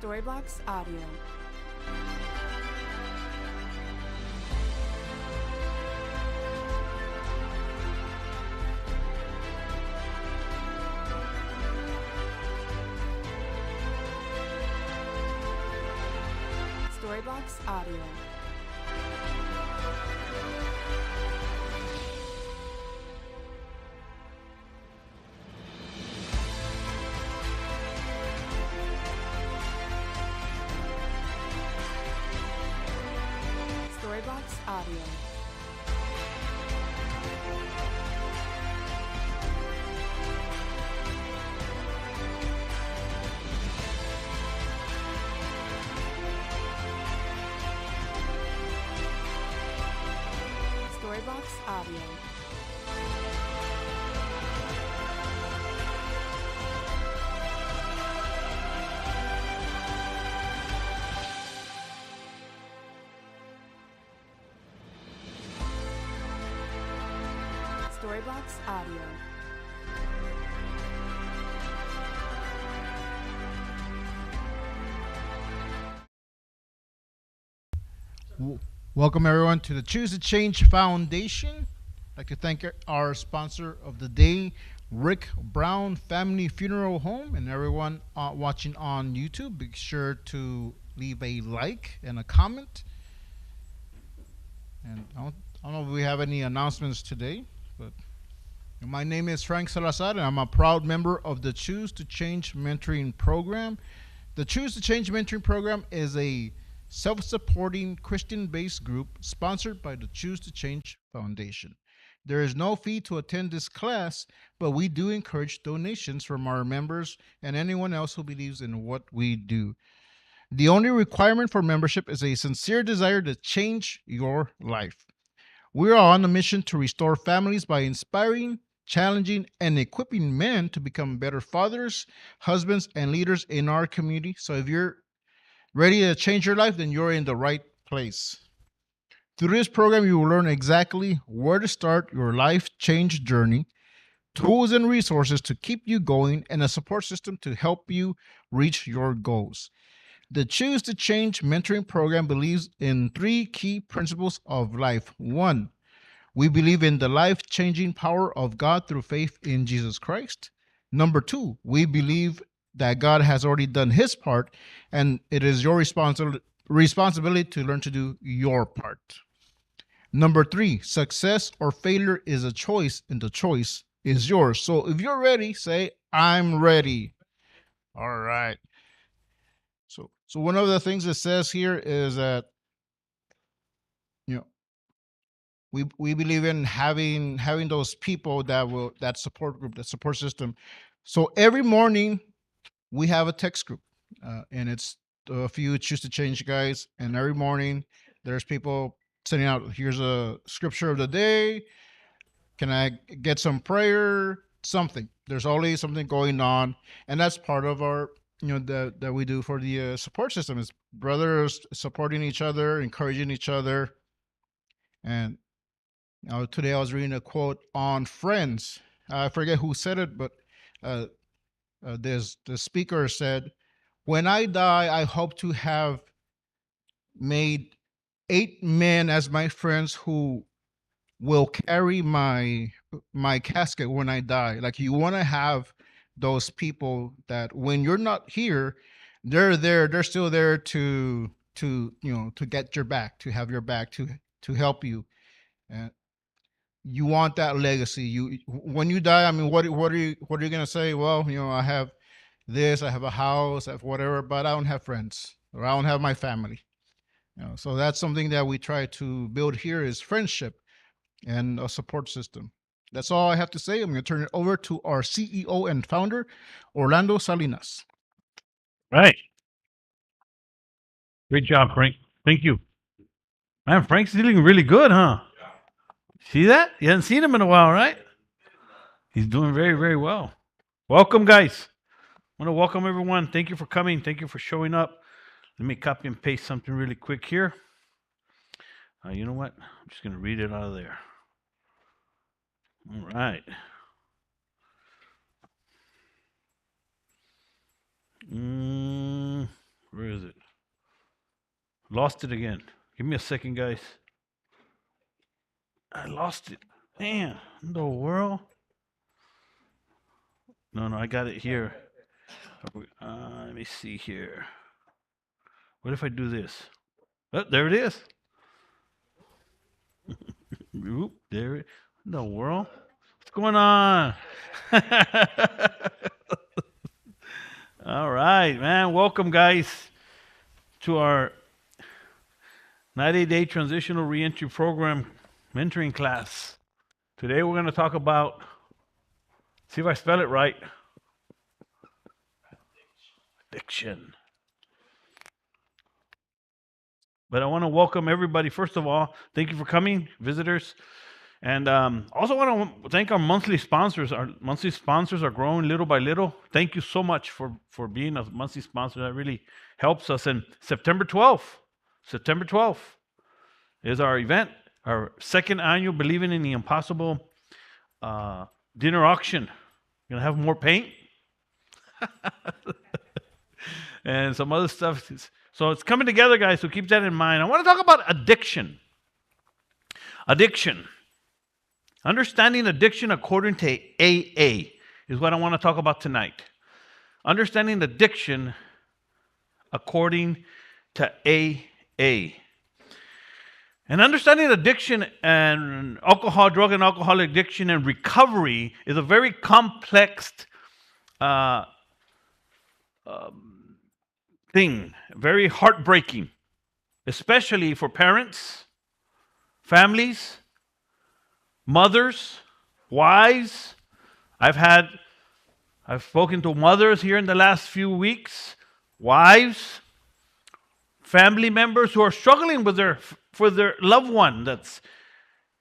Storyblocks Audio. Storyblocks Audio. Storyblocks Audio. Storyblocks Audio. Storyblocks Audio. Welcome everyone to the Choose to Change Foundation. I'd like to thank our sponsor of the day, Rick Brown Family Funeral Home, and everyone watching on YouTube. Be sure to leave a like and a comment. And I don't know if we have any announcements today, but my name is Frank Salazar, and I'm a proud member of the Choose to Change Mentoring Program. The Choose to Change Mentoring Program is a self-supporting Christian-based group sponsored by the Choose to Change Foundation. There is no fee to attend this class, but we do encourage donations from our members and anyone else who believes in what we do. The only requirement for membership is a sincere desire to change your life. We are on a mission to restore families by inspiring, challenging, and equipping men to become better fathers, husbands, and leaders in our community. So if you're ready to change your life, then you're in the right place. Through this program, you will learn exactly where to start your life change journey, tools and resources to keep you going, and a support system to help you reach your goals. The Choose to Change Mentoring Program believes in three key principles of life. One, we believe in the life-changing power of God through faith in Jesus Christ. Number two, we believe that God has already done his part, and it is your responsibility to learn to do your part. Number three, success or failure is a choice, and the choice is yours. So if you're ready, say, I'm ready. All right. So one of the things it says here is that, you know, we believe in having those people that support group, that support system. So every morning we have a text group, and it's a few Choose to Change guys, and every morning there's people sending out, here's a scripture of the day, can I get some prayer, something. There's always something going on, and that's part of our, that we do for the support system, is brothers supporting each other, encouraging each other. And today I was reading a quote on Friends. I forget who said it, but uh, the speaker said, "When I die, I hope to have made 8 men as my friends who will carry my casket when I die." Like, you want to have those people that when you're not here, they're there. They're still there to get your back, to have your back, to help you. And you want that legacy. You When you die, I mean, what are you gonna say? Well, I have this, I have a house, I have whatever, but I don't have friends, or I don't have my family. So that's something that we try to build here, is friendship and a support system. That's all I have to say. I'm going to turn it over to our CEO and founder, Orlando Salinas. Right. Great job, Frank. Thank you. Man, Frank's doing really good, huh? See that? You haven't seen him in a while, right? He's doing very, very well. Welcome, guys. I want to welcome everyone. Thank you for coming. Thank you for showing up. Let me copy and paste something really quick here. You know what? I'm just going to read it out of there. All right. Lost it again. Give me a second, guys. I lost it. Man, in the world? No, I got it here. Let me see here. What if I do this? Oh, there it is. Oop, there it. In the world? What's going on? All right, man. Welcome, guys, to our 90-day transitional reentry program mentoring class. Today we're going to talk about, see if I spell it right, addiction. But I want to welcome everybody. First of all, thank you for coming, visitors. And also want to thank our monthly sponsors. Our monthly sponsors are growing little by little. Thank you so much for being a monthly sponsor. That really helps us. And September 12th is our event, our second annual Believing in the Impossible dinner auction. Going to have more paint and some other stuff. So it's coming together, guys, so keep that in mind. I want to talk about addiction. Addiction. Understanding addiction according to AA is what I want to talk about tonight. Understanding addiction according to AA. And understanding addiction and alcohol, drug and alcohol addiction and recovery is a very complex thing, very heartbreaking, especially for parents, families, mothers, wives. I've spoken to mothers here in the last few weeks, wives, family members who are struggling for their loved one that's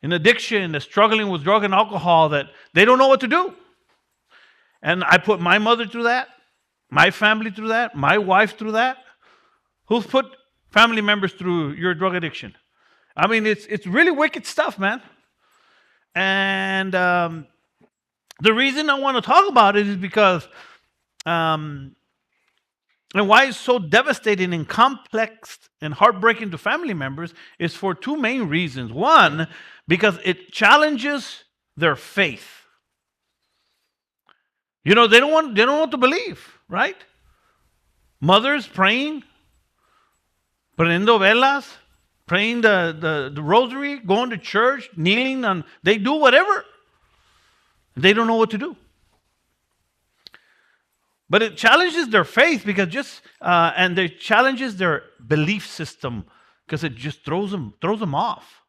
in addiction, that's struggling with drug and alcohol, that they don't know what to do. And I put my mother through that, my family through that, my wife through that. Who's put family members through your drug addiction? I mean, it's really wicked stuff, man. And the reason I want to talk about it is because, and why it's so devastating and complex and heartbreaking to family members is for two main reasons. One, because it challenges their faith. You know, they don't want to believe, right? Mothers praying, prendendo velas, praying the rosary, going to church, kneeling on, they do whatever. They don't know what to do. But it challenges their faith because and it challenges their belief system because it just throws them off.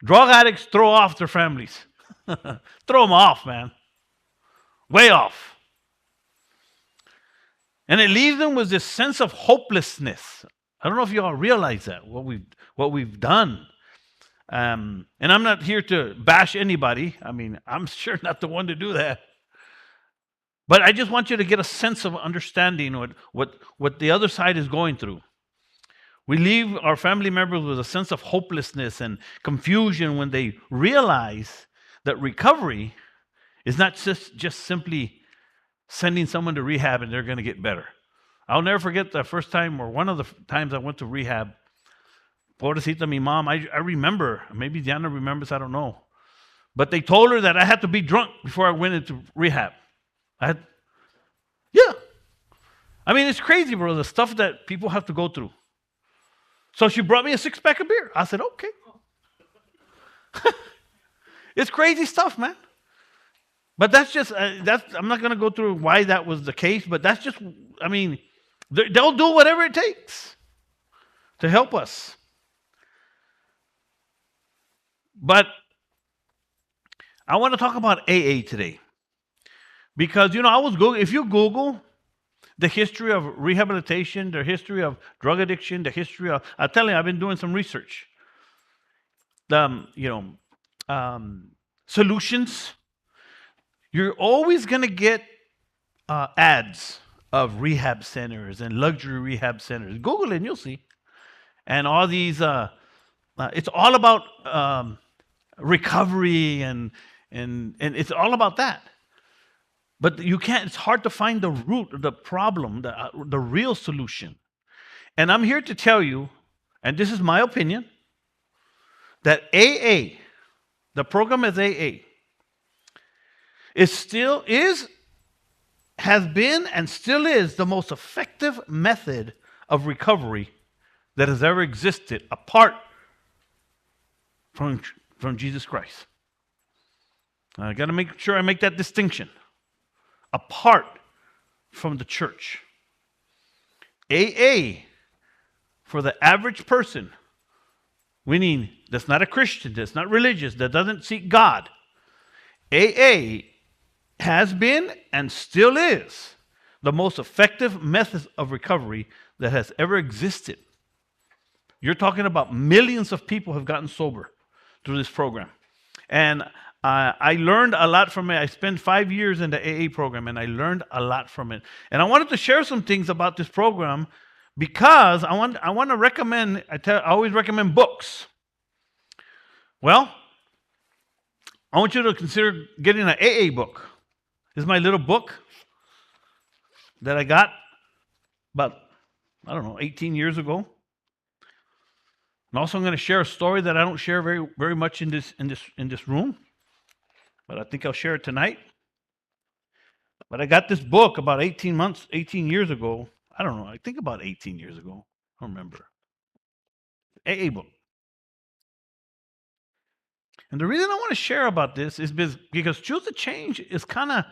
Drug addicts throw off their families. Throw them off, man. Way off. And it leaves them with this sense of hopelessness. I don't know if you all realize that, what we've done. And I'm not here to bash anybody. I mean, I'm sure not the one to do that. But I just want you to get a sense of understanding what the other side is going through. We leave our family members with a sense of hopelessness and confusion when they realize that recovery is not just simply sending someone to rehab and they're going to get better. I'll never forget the first time or one of the times I went to rehab. Pobrecita, mi mom, I remember, maybe Diana remembers, I don't know. But they told her that I had to be drunk before I went into rehab. Yeah. I mean, it's crazy, bro, the stuff that people have to go through. So she brought me a 6-pack of beer. I said, okay. It's crazy stuff, man. But that's just, I'm not going to go through why that was the case, but that's just, I mean, they'll do whatever it takes to help us. But I want to talk about AA today. Because, you know, if you Google the history of rehabilitation, the history of drug addiction, the history of, I'll tell you, I've been doing some research. Solutions. You're always going to get ads of rehab centers and luxury rehab centers. Google it and you'll see. And all these, it's all about recovery and it's all about that. But you can't, it's hard to find the root of the problem, the real solution. And I'm here to tell you and this is my opinion, that AA, the program as AA, has been and still is the most effective method of recovery that has ever existed apart from Jesus Christ. I got to make sure I make that distinction. Apart from the church. AA, for the average person, meaning that's not a Christian, that's not religious, that doesn't seek God, AA has been and still is the most effective method of recovery that has ever existed. You're talking about millions of people have gotten sober through this program. And I learned a lot from it. I spent 5 years in the AA program, and I learned a lot from it. And I wanted to share some things about this program because I want to recommend, I always recommend books. Well, I want you to consider getting an AA book. This is my little book that I got about, 18 years ago. And also I'm going to share a story that I don't share very, very much in this room, but I think I'll share it tonight. But I got this book about 18 years ago. I don't know. I think about 18 years ago. I don't remember. AA book. And the reason I want to share about this is because Choose to Change is kind of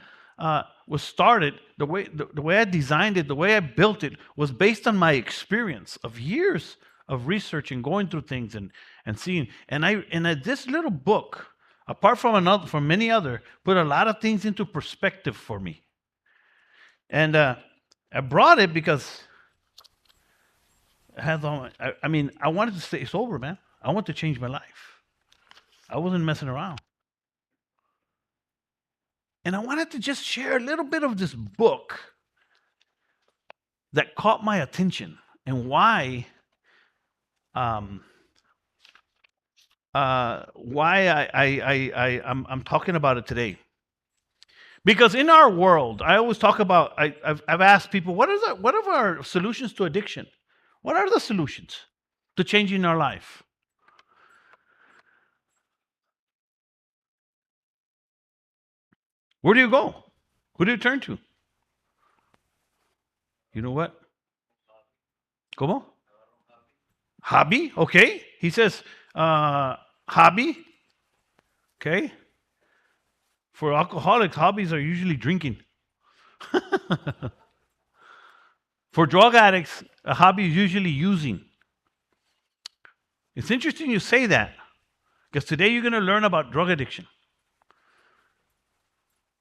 was started the way I designed it, the way I built it was based on my experience of years of researching, going through things and seeing. And this little book, apart from many other, put a lot of things into perspective for me. And I brought it because it has all. I wanted to stay sober, man. I wanted to change my life. I wasn't messing around. And I wanted to just share a little bit of this book that caught my attention and why I'm talking about it today. Because in our world, I always talk about, I've asked people, what are our solutions to addiction? What are the solutions to changing our life? Where do you go? Who do you turn to? You know what? ¿Cómo? Hobby? Okay. He says, hobby. Okay. For alcoholics, hobbies are usually drinking. For drug addicts, a hobby is usually using. It's interesting you say that, because today you're going to learn about drug addiction,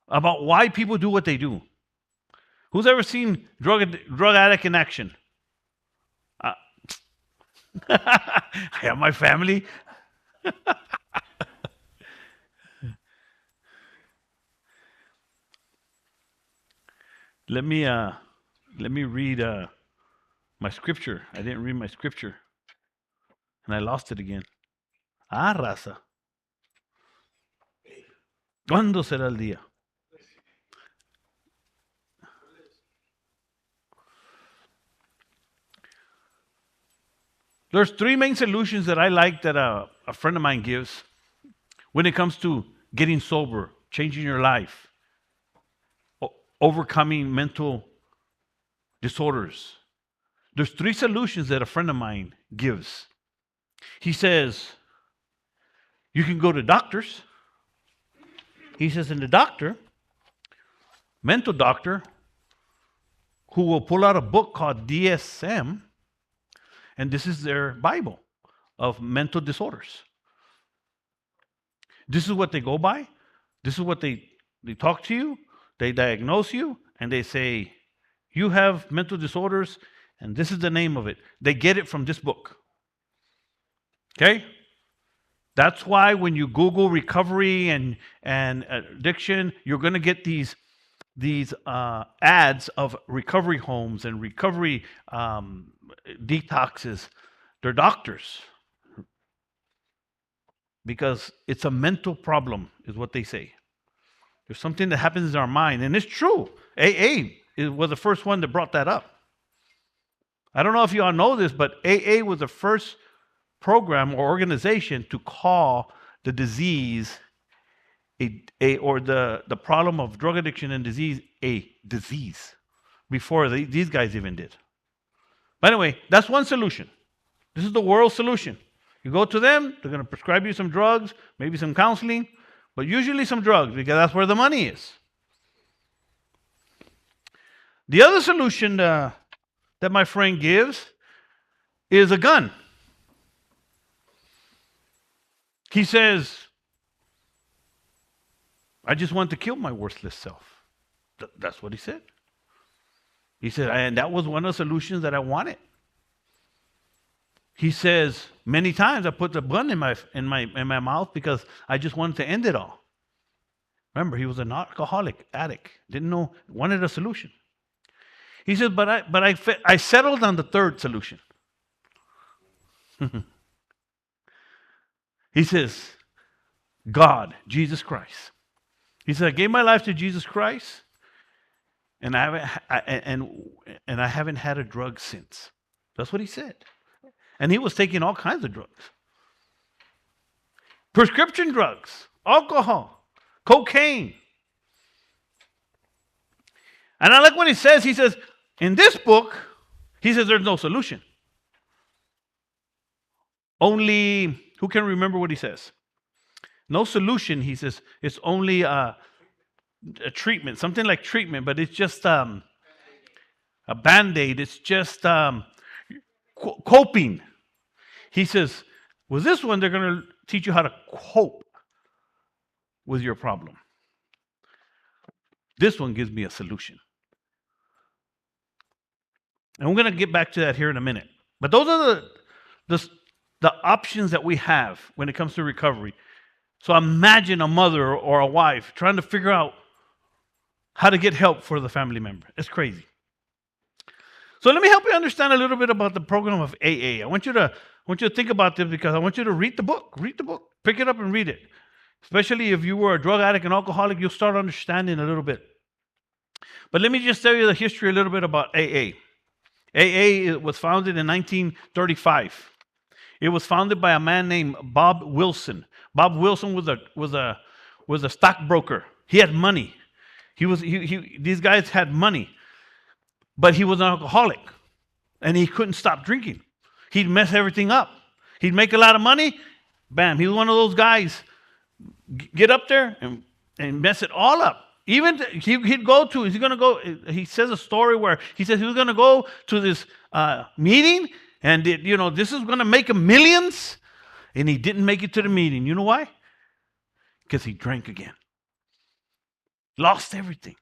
about why people do what they do. Who's ever seen drug addict in action? I have my family. Let me read my scripture. I didn't read my scripture, and I lost it again. Raza. ¿Cuándo será el día? There's 3 main solutions that I like that a friend of mine gives when it comes to getting sober, changing your life, overcoming mental disorders. There's 3 solutions that a friend of mine gives. He says, you can go to doctors. He says, and the doctor, mental doctor, who will pull out a book called DSM, and this is their Bible of mental disorders. This is what they go by. This is what they talk to you. They diagnose you, and they say, you have mental disorders, and this is the name of it. They get it from this book. Okay? That's why when you Google recovery and addiction, you're going to get these ads of recovery homes and recovery detoxes. They're doctors. Because it's a mental problem, is what they say. There's something that happens in our mind, and it's true. AA was the first one that brought that up. I don't know if you all know this, but AA was the first program or organization to call the disease or the problem of drug addiction and disease a disease before these guys even did. But anyway, that's one solution. This is the world solution. You go to them, they're going to prescribe you some drugs, maybe some counseling, but usually some drugs because that's where the money is. The other solution that my friend gives is a gun. He says, I just want to kill my worthless self. That's what he said. He said, and that was one of the solutions that I wanted. He says, many times I put the gun in my mouth because I just wanted to end it all. Remember, he was an alcoholic addict. Didn't know, wanted a solution. He says, but I settled on the third solution. He says, God, Jesus Christ. He said, I gave my life to Jesus Christ, and I haven't had a drug since. That's what he said. And he was taking all kinds of drugs. Prescription drugs, alcohol, cocaine. And I like what he says. He says, in this book, he says there's no solution. Only, who can remember what he says? No solution, he says. It's only a treatment, something like treatment, but it's just a Band-Aid. It's just coping. He says, with this one, they're going to teach you how to cope with your problem. This one gives me a solution. And we're going to get back to that here in a minute. But those are the options that we have when it comes to recovery. So imagine a mother or a wife trying to figure out how to get help for the family member. It's crazy. So let me help you understand a little bit about the program of AA. I want you to think about this because I want you to read the book. Read the book. Pick it up and read it. Especially if you were a drug addict and alcoholic, you'll start understanding a little bit. But let me just tell you the history a little bit about AA. AA was founded in 1935. It was founded by a man named Bob Wilson. Bob Wilson was a stockbroker. He had money. These guys had money, but he was an alcoholic, and he couldn't stop drinking. He'd mess everything up. He'd make a lot of money. Bam! He was one of those guys. Get up there and mess it all up. Even he's going to go. He says a story where he says he was going to go to this meeting, and this is going to make him millions, and he didn't make it to the meeting. You know why? Because he drank again. Lost everything.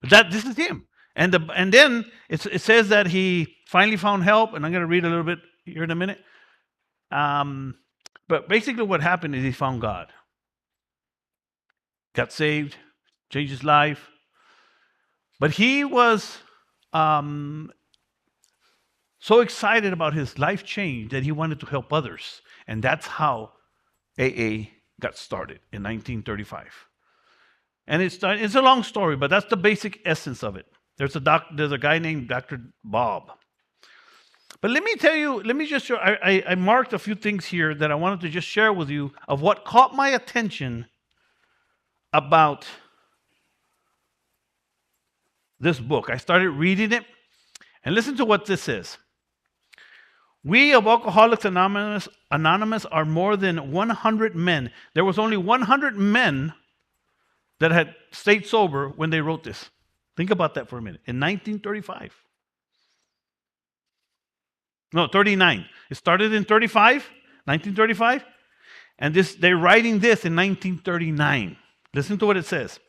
But this is him. And then it says that he finally found help, and I'm going to read a little bit here in a minute. But basically what happened is he found God. Got saved, changed his life. But he was so excited about his life change that he wanted to help others. And that's how AA got started in 1935. And it's a long story, but that's the basic essence of it. There's a guy named Dr. Bob. But let me just show, I marked a few things here that I wanted to just share with you of what caught my attention about this book. I started reading it, and listen to what this says. We of Alcoholics Anonymous are more than 100 men. There was only 100 men that had stayed sober when they wrote this. Think about that for a minute. In 1935. No, 39. It started in 1935, and they're writing this in 1939. Listen to what it says.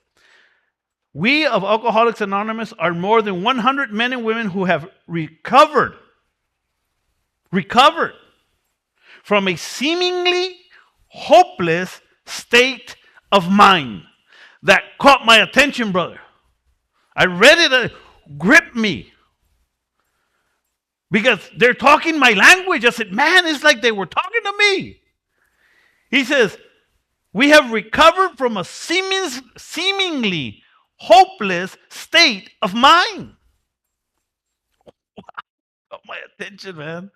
We of Alcoholics Anonymous are more than 100 men and women who have recovered from a seemingly hopeless state of mind. That caught my attention, brother. I read it, it gripped me. Because they're talking my language. I said, man, it's like they were talking to me. He says, we have recovered from a seemingly hopeless state of mind. attention, man.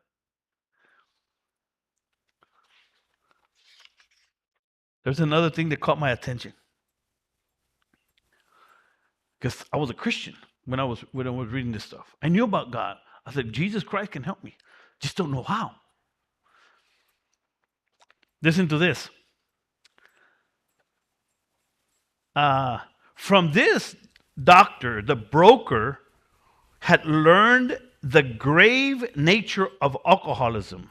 There's another thing that caught my attention. Because I was a Christian when I was reading this stuff. I knew about God. I said, Jesus Christ can help me. Just don't know how. Listen to this. From this doctor, the broker had learned the grave nature of alcoholism.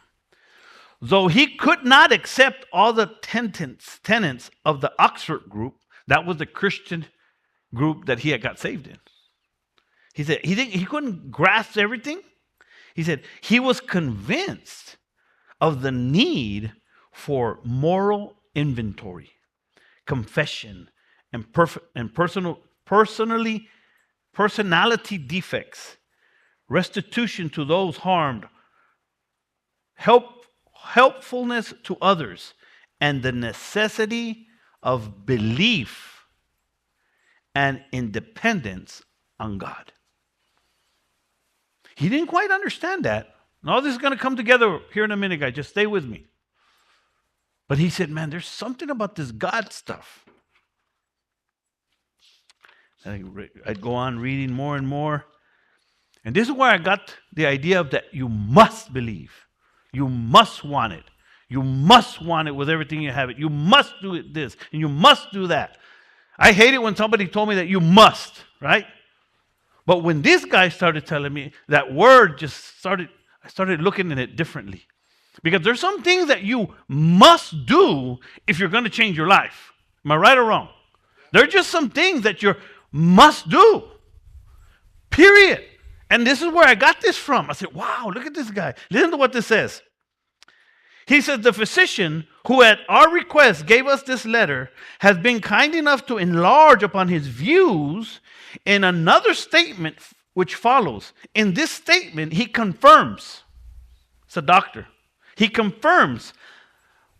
Though he could not accept all the tenets of the Oxford group, that was the Christian group that he had got saved in. He said he couldn't grasp everything. He said he was convinced of the need for moral inventory, confession, and personality defects, restitution to those harmed, helpfulness to others, and the necessity of belief and independence on God. He didn't quite understand that. And all this is going to come together here in a minute, guys. Just stay with me. But he said, man, there's something about this God stuff. And I'd go on reading more and more. And this is where I got the idea of that you must believe. You must want it. You must want it with everything you have. You must do it this, and you must do that. I hate it when somebody told me that you must, right? But when this guy started telling me that word, I started looking at it differently. Because there's some things that you must do if you're going to change your life. Am I right or wrong? There are just some things that you must do. Period. And this is where I got this from. I said, wow, look at this guy. Listen to what this says. He says, the physician who at our request gave us this letter has been kind enough to enlarge upon his views in another statement which follows. In this statement, he confirms, it's a doctor, he confirms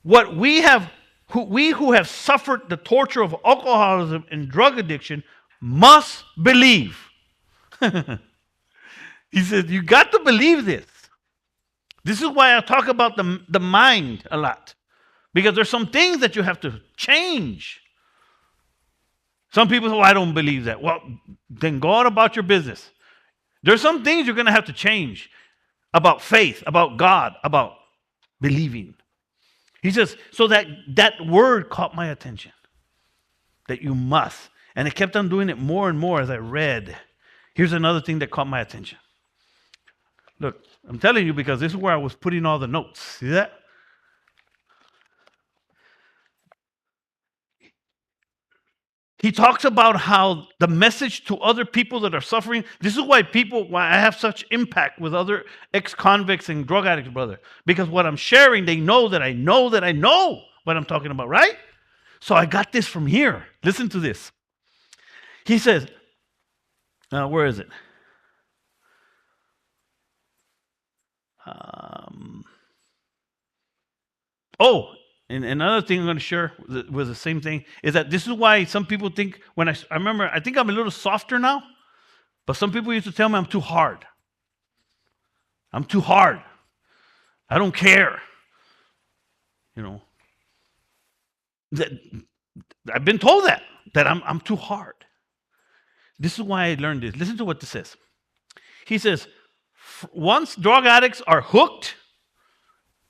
what we who have suffered the torture of alcoholism and drug addiction must believe. He said, you got to believe this. This is why I talk about the mind a lot. Because there's some things that you have to change. Some people say, well, I don't believe that. Well, then go on about your business. There's some things you're going to have to change about faith, about God, about believing. He says, so that word caught my attention. That you must. And I kept on doing it more and more as I read. Here's another thing that caught my attention. Look, I'm telling you because this is where I was putting all the notes. See that? He talks about how the message to other people that are suffering, this is why I have such impact with other ex-convicts and drug addicts, brother. Because what I'm sharing, they know that I know what I'm talking about, right? So I got this from here. Listen to this. He says, where is it? And another thing I'm going to share was the same thing, is that this is why some people think, I remember, I think I'm a little softer now, but some people used to tell me I'm too hard. I'm too hard. I don't care. You know. That I've been told that I'm too hard. This is why I learned this. Listen to what this says. He says, once drug addicts are hooked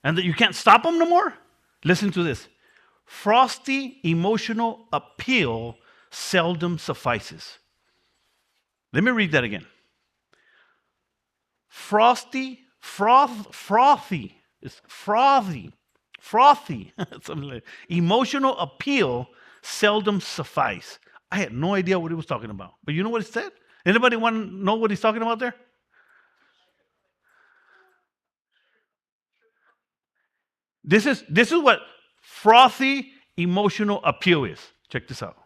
and that you can't stop them no more, listen to this. Frosty emotional appeal seldom suffices. Let me read that again. Frothy, something like emotional appeal seldom suffice. I had no idea what he was talking about. But you know what it said? Anybody want to know what he's talking about there? This is what frothy emotional appeal is. Check this out.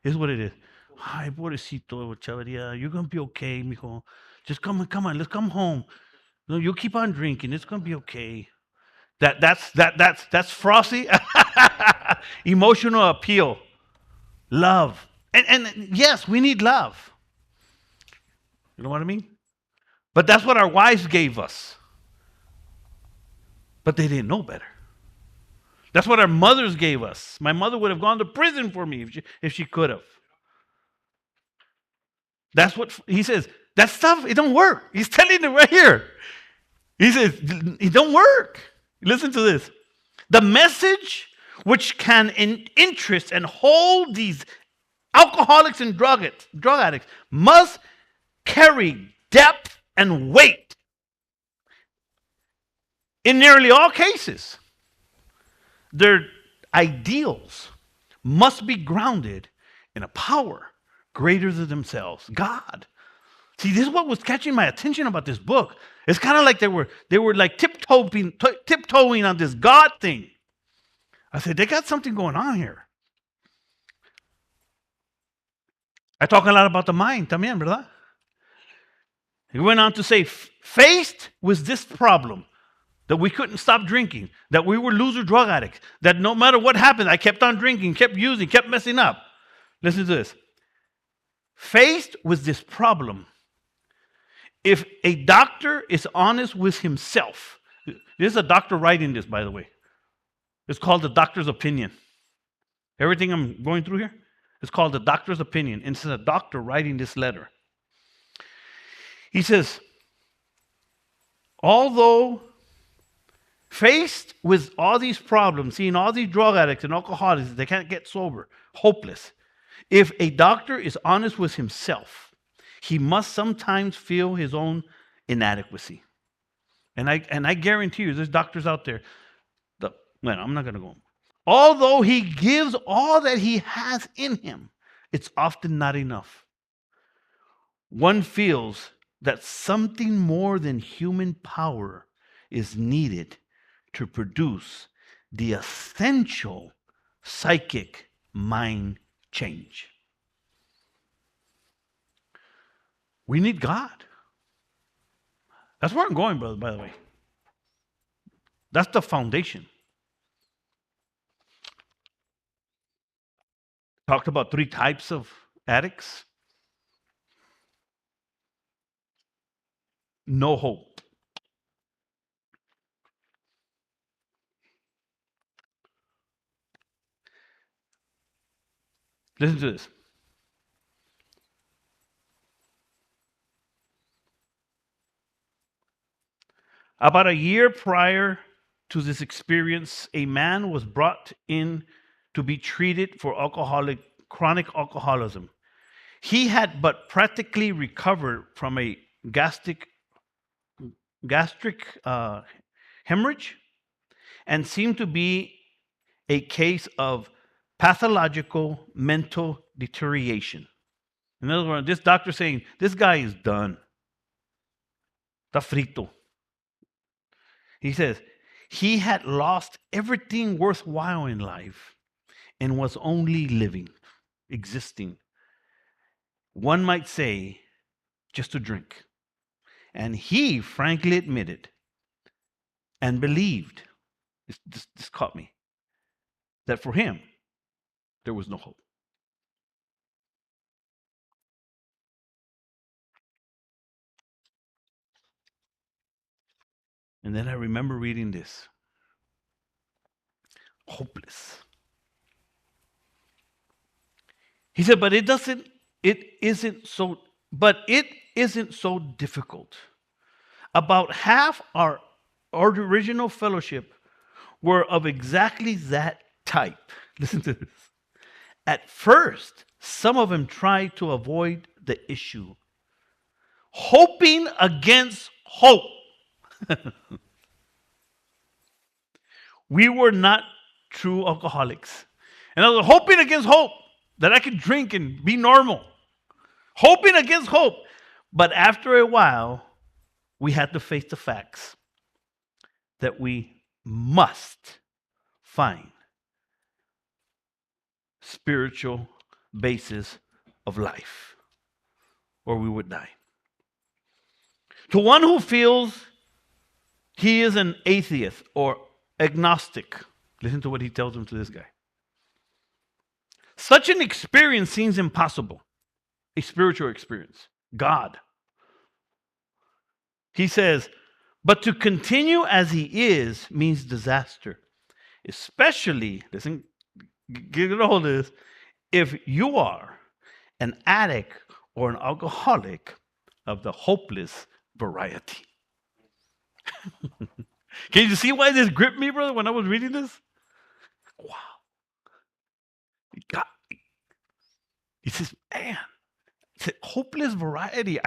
Here's what it is. Ay, pobrecito, Chaveria, you're gonna be okay, mijo. Just come on, let's come home. No, you keep on drinking. It's gonna be okay. That's frothy emotional appeal. Love. And yes, we need love. You know what I mean? But that's what our wives gave us. But they didn't know better. That's what our mothers gave us. My mother would have gone to prison for me if she could have. That's what he says. That stuff, it don't work. He's telling it right here. He says, it don't work. Listen to this. The message which can interest and hold these alcoholics and drug addicts must carry depth and weight. In nearly all cases, their ideals must be grounded in a power greater than themselves, God. See, this is what was catching my attention about this book. It's kind of like they were like tiptoeing on this God thing. I said, they got something going on here. I talk a lot about the mind también, ¿verdad? He went on to say, faced with this problem, that we couldn't stop drinking, that we were loser drug addicts, that no matter what happened, I kept on drinking, kept using, kept messing up. Listen to this. Faced with this problem, if a doctor is honest with himself, this is a doctor writing this, by the way. It's called the doctor's opinion. Everything I'm going through here is called the doctor's opinion. And it's a doctor writing this letter. He says, although faced with all these problems, seeing all these drug addicts and alcoholics, they can't get sober, hopeless. If a doctor is honest with himself, he must sometimes feel his own inadequacy. And I guarantee you, there's doctors out there. I'm not going to go. Although he gives all that he has in him, it's often not enough. One feels that something more than human power is needed to produce the essential psychic mind change. We need God. That's where I'm going, brother, by the way. That's the foundation. Talked about 3 types of addicts. No hope. Listen to this. About a year prior to this experience, a man was brought in to be treated for chronic alcoholism. He had but practically recovered from a gastric hemorrhage and seemed to be a case of pathological mental deterioration. In other words, this doctor saying, this guy is done. Está frito. He says, he had lost everything worthwhile in life and was only living, existing. One might say, just to drink. And he frankly admitted and believed, this caught me, that for him, there was no hope. And then I remember reading this. Hopeless. He said, but it isn't so difficult. About half our original fellowship were of exactly that type. Listen to this. At first, some of them tried to avoid the issue, hoping against hope. We were not true alcoholics. And I was hoping against hope that I could drink and be normal. Hoping against hope. But after a while, we had to face the facts that we must find spiritual basis of life, or we would die. To one who feels he is an atheist or agnostic, listen to what he tells him to this guy. Such an experience seems impossible, a spiritual experience. God. He says, But to continue as he is means disaster. Especially, listen, get a hold of this, if you are an addict or an alcoholic of the hopeless variety. Can you see why this gripped me, brother, when I was reading this? Wow. God. He says, man, it's a hopeless variety.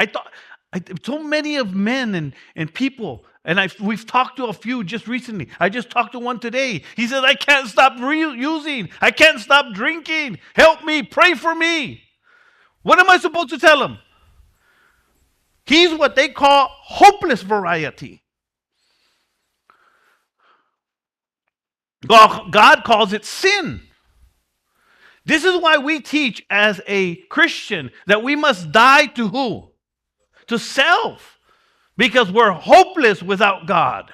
So many of men and people, and we've talked to a few just recently. I just talked to one today. He says, I can't stop using. I can't stop drinking. Help me. Pray for me. What am I supposed to tell him? He's what they call hopeless variety. God calls it sin. This is why we teach as a Christian that we must die to who? To self. Because we're hopeless without God.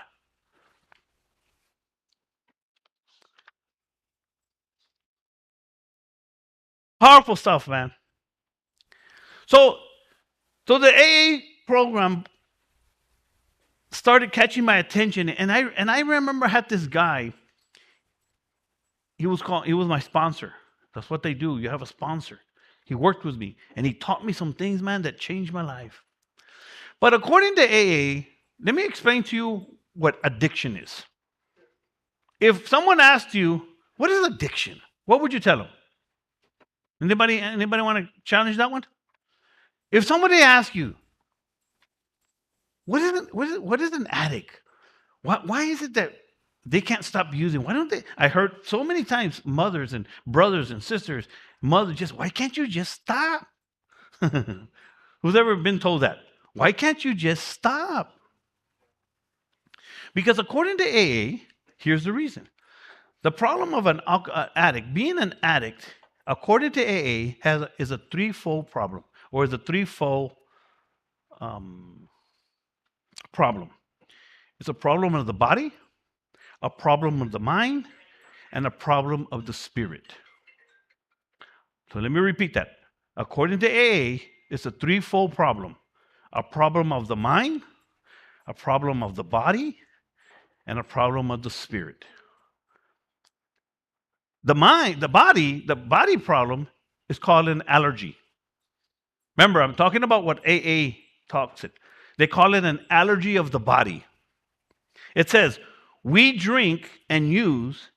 Powerful stuff, man. So the AA program started catching my attention, and I remember I had this guy. He was my sponsor. That's what they do. You have a sponsor. He worked with me, and he taught me some things, man, that changed my life. But according to AA, let me explain to you what addiction is. If someone asked you, what is addiction? What would you tell them? Anybody want to challenge that one? If somebody asks you, what is an addict? Why is it that they can't stop using? Why don't they? I heard so many times mothers and brothers and sisters, why can't you just stop? Who's ever been told that? Why can't you just stop? Because according to AA, here's the reason. The problem of an addict, being an addict, according to AA, is a threefold problem, or is a threefold problem. It's a problem of the body, a problem of the mind, and a problem of the spirit. So let me repeat that. According to AA, it's a threefold problem. A problem of the mind, a problem of the body, and a problem of the spirit. The body problem is called an allergy. Remember, I'm talking about what AA talks it. They call it an allergy of the body. It says, we drink and use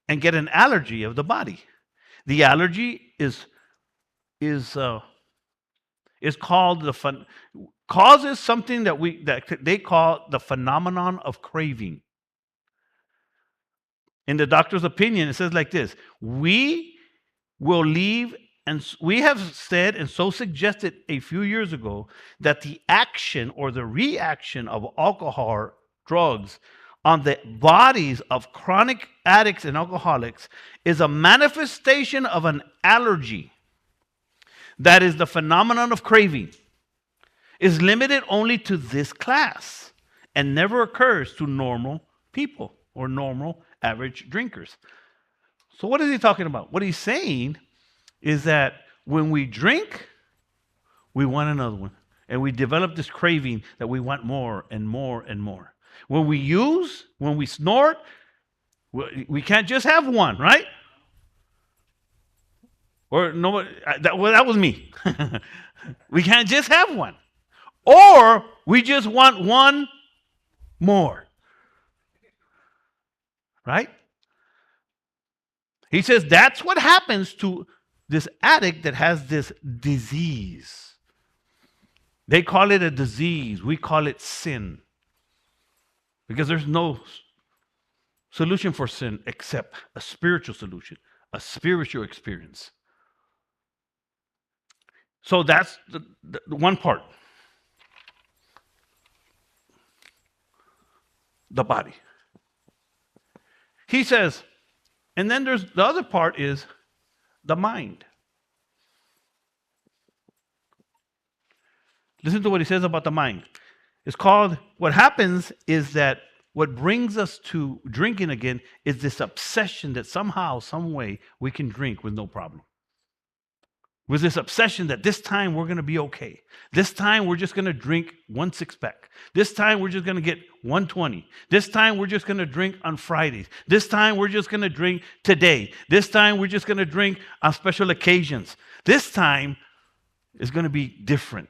and get an allergy of the body. The allergy is called causes something that they call the phenomenon of craving. In the doctor's opinion, it says like this: we will leave, and we have said and so suggested a few years ago that the action or the reaction of alcohol or drugs on the bodies of chronic addicts and alcoholics is a manifestation of an allergy. That is the phenomenon of craving. Is limited only to this class and never occurs to normal people or normal average drinkers. So what is he talking about? What he's saying is that when we drink, we want another one. And we develop this craving that we want more and more and more. When we use, when we snort, we can't just have one, right? Or no, that was me. We can't just have one. Or we just want one more. Right? He says that's what happens to this addict that has this disease. They call it a disease. We call it sin. Because there's no solution for sin except a spiritual solution, a spiritual experience. So that's the one part. The body. He says, and then there's the other part is the mind. Listen to what he says about the mind. It's called, what happens is that what brings us to drinking again is this obsession that somehow, some way, we can drink with no problem. with this obsession that this time we're going to be okay. This time we're just going to drink 1 6-pack. This time we're just going to get 120. This time we're just going to drink on Fridays. This time we're just going to drink today. This time we're just going to drink on special occasions. This time is going to be different.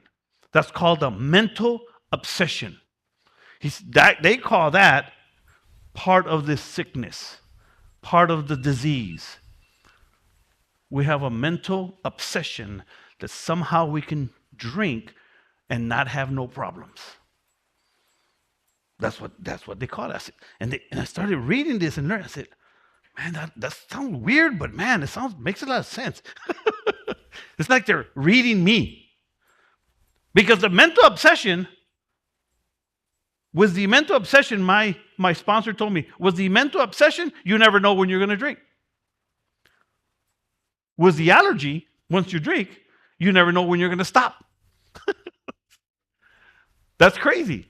That's called a mental obsession. They call that part of this sickness, part of the disease. We have a mental obsession that somehow we can drink and not have no problems. That's what they call it. And I started reading this and learning. I said, man, that sounds weird, but man, makes a lot of sense. It's like they're reading me. Because the mental obsession was the mental obsession, my sponsor told me, was the mental obsession, you never know when you're going to drink. Was the allergy, once you drink, you never know when you're going to stop. That's crazy.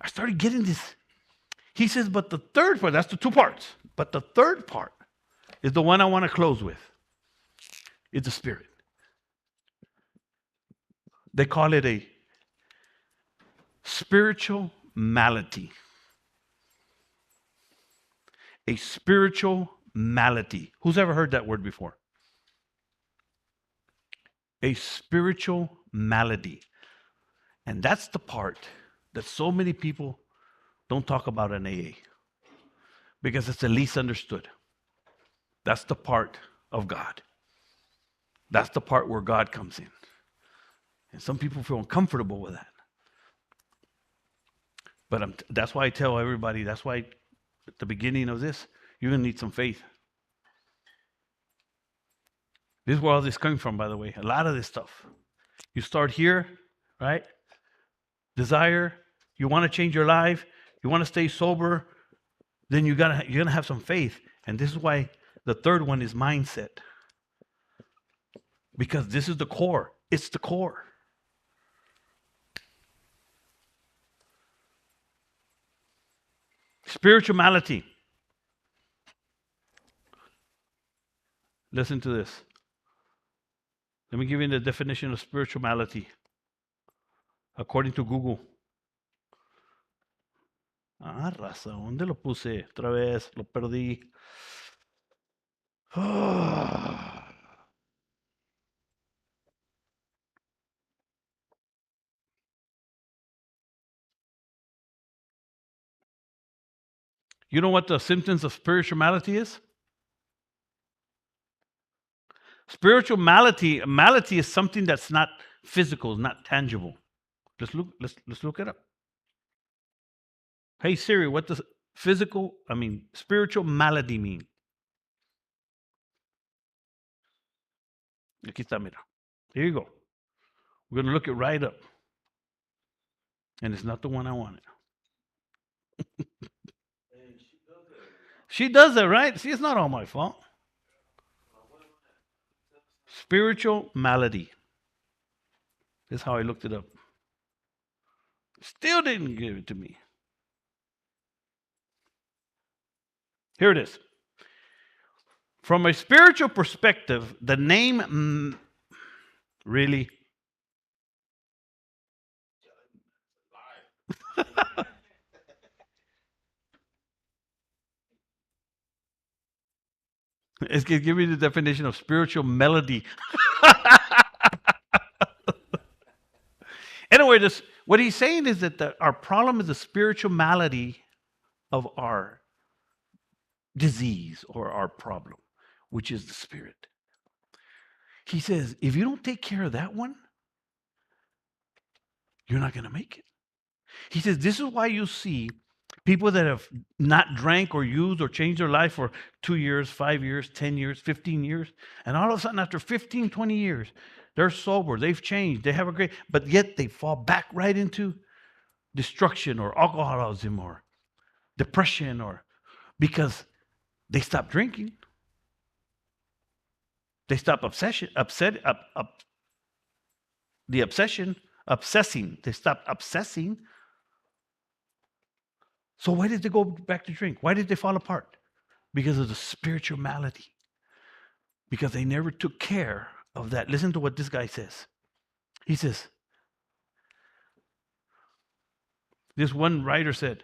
I started getting this. He says, but the third part, that's the 2 parts. But the third part is the one I want to close with. It's the spirit. They call it a spiritual malady. A spiritual malady. Who's ever heard that word before? A spiritual malady. And that's the part that so many people don't talk about in AA because it's the least understood. That's the part of God. That's the part where God comes in. And some people feel uncomfortable with that. But that's why I tell everybody, that's why at the beginning of this, you're going to need some faith. This is where all this coming from, by the way. A lot of this stuff. You start here, right? Desire. You want to change your life. You want to stay sober. Then you're gonna have some faith. And this is why the third one is mindset. Because this is the core. It's the core. Spirituality. Listen to this. Let me give you the definition of spirituality according to Google. Raza, ¿dónde lo puse? Otra vez, lo perdí. You know what the symptoms of spirituality is? Spirituality is something that's not physical, not tangible. Let's look it up. Hey Siri, what does spiritual malady mean? Aquí está, mira. Here you go. We're going to look it right up. And it's not the one I wanted. She does it, right? See, it's not all my fault. Spiritual malady. This is how I looked it up. Still didn't give it to me. Here it is. From a spiritual perspective, the name really. It's going to give me the definition of spiritual melody. Anyway, what he's saying is that our problem is the spiritual malady of our disease or our problem, which is the spirit. He says, if you don't take care of that one, you're not going to make it. He says, this is why you see people that have not drank or used or changed their life for 2 years, 5 years, 10 years, 15 years. And all of a sudden, after 15, 20 years, they're sober. They've changed. They have a great, but yet they fall back right into destruction or alcoholism or depression or because they stop drinking. They stop obsessing. They stop obsessing. So why did they go back to drink? Why did they fall apart? Because of the spiritual malady. Because they never took care of that. Listen to what this guy says. He says, this one writer said,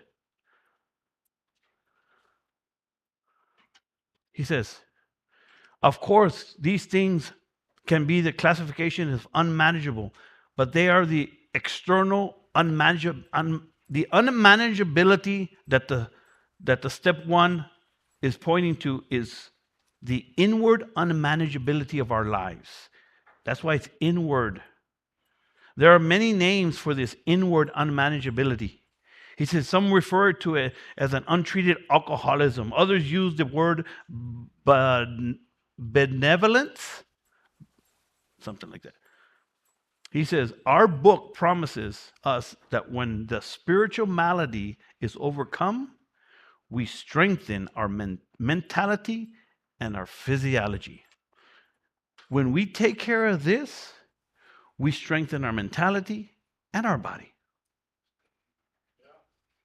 he says, of course, these things can be the classification of unmanageable, but they are the external the unmanageability that the step one is pointing to is the inward unmanageability of our lives. That's why it's inward. There are many names for this inward unmanageability. He says some refer to it as an untreated alcoholism. Others use the word benevolence, something like that. He says, our book promises us that when the spiritual malady is overcome, we strengthen our mentality and our physiology. When we take care of this, we strengthen our mentality and our body.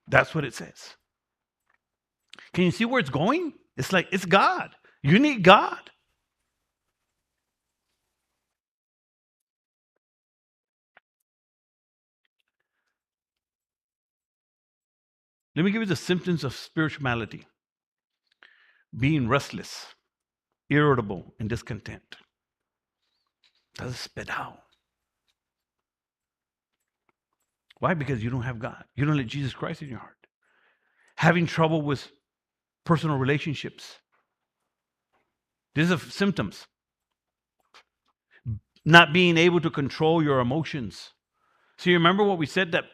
That's what it says. Can you see where it's going? It's like, it's God. You need God. Let me give you the symptoms of spiritual malady. Being restless, irritable, and discontent. Doesn't spit out. Why? Because you don't have God. You don't let Jesus Christ in your heart. Having trouble with personal relationships. These are symptoms. Not being able to control your emotions. So you remember what we said that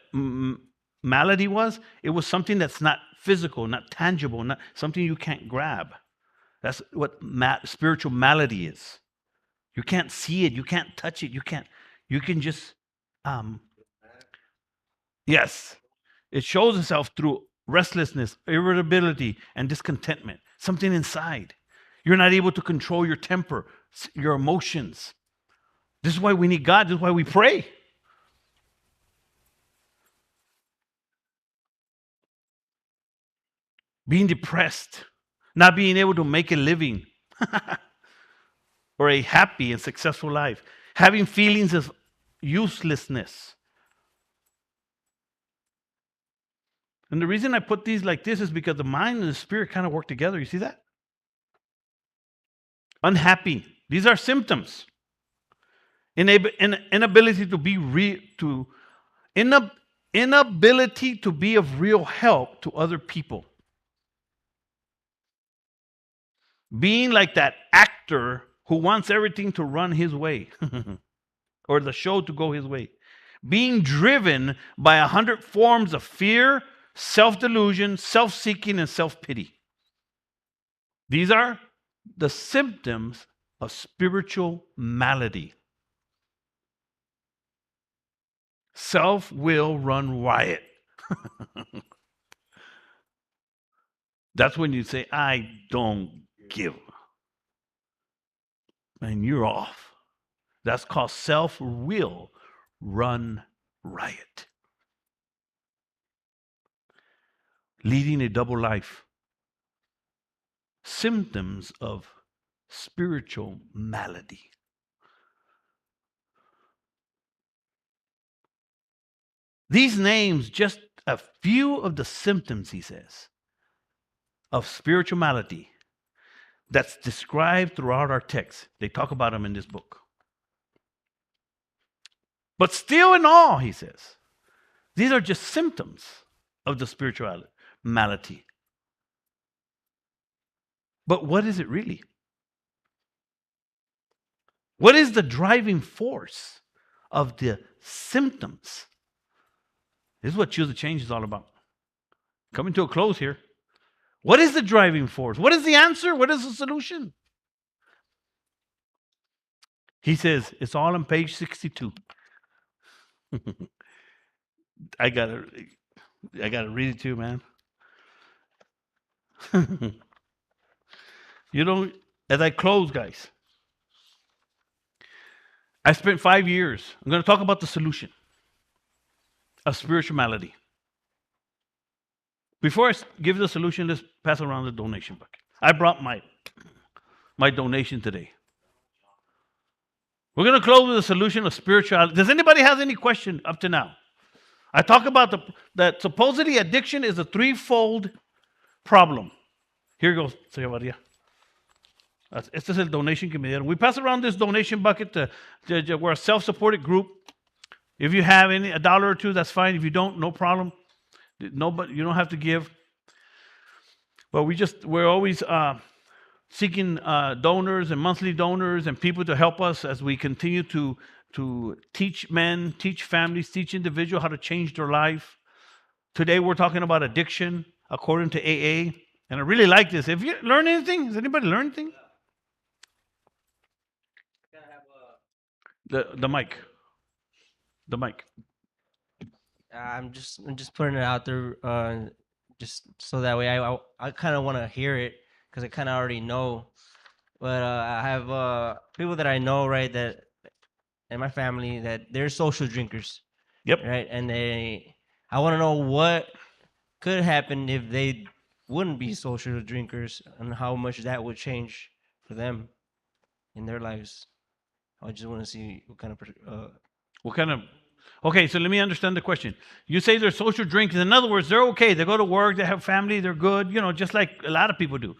malady was? It was something that's not physical, not tangible, not something you can't grab. That's what spiritual malady is. You can't see it. You can't touch it. You can just, yes. It shows itself through restlessness, irritability, and discontentment. Something inside. You're not able to control your temper, your emotions. This is why we need God. This is why we pray. Being depressed, not being able to make a living, or a happy and successful life. Having feelings of uselessness. And the reason I put these like this is because the mind and the spirit kind of work together. You see that? Unhappy. These are symptoms. Inability to be of real help to other people. Being like that actor who wants everything to run his way or the show to go his way. Being driven by 100 forms of fear, self-delusion, self-seeking, and self-pity. These are the symptoms of spiritual malady. Self will run riot. That's when you say, I don't give. And you're off. That's called self will run riot. Leading a double life. Symptoms of spiritual malady. These names, just a few of the symptoms, he says, of spiritual malady that's described throughout our text. They talk about them in this book. But still in all, he says, these are just symptoms of the spiritual malady. But what is it really? What is the driving force of the symptoms? This is what Choose to Change is all about. Coming to a close here. What is the driving force? What is the answer? What is the solution? He says, it's all on page 62. I gotta read it to you, man. You know, as I close, guys, I spent 5 years. I'm going to talk about the solution of spiritual malady. Before I give the solution, let's pass around the donation bucket. I brought my donation today. We're going to close with a solution of spirituality. Does anybody have any question up to now? I talk about that supposedly addiction is a threefold problem. Here goes, Señor María. Este es el donation que me dieron. We pass around this donation bucket we're a self-supported group. If you have a dollar or two, that's fine. If you don't, no problem. Nobody, you don't have to give. But we're always seeking donors and monthly donors and people to help us as we continue to teach men, teach families, teach individuals how to change their life. Today we're talking about addiction according to AA, and I really like this. Have you learned anything? Has anybody learned anything? The mic, the mic. I'm just putting it out there, just so that way I kind of want to hear it because I kind of already know. But I have people that I know, right, that in my family that they're social drinkers, Yep. right, and I want to know what could happen if they wouldn't be social drinkers and how much that would change for them in their lives. I just want to see what kind of What kind of? Okay, so let me understand the question. You say they're social drinkers. In other words, they're okay. They go to work. They have family. They're good. You know, just like a lot of people do.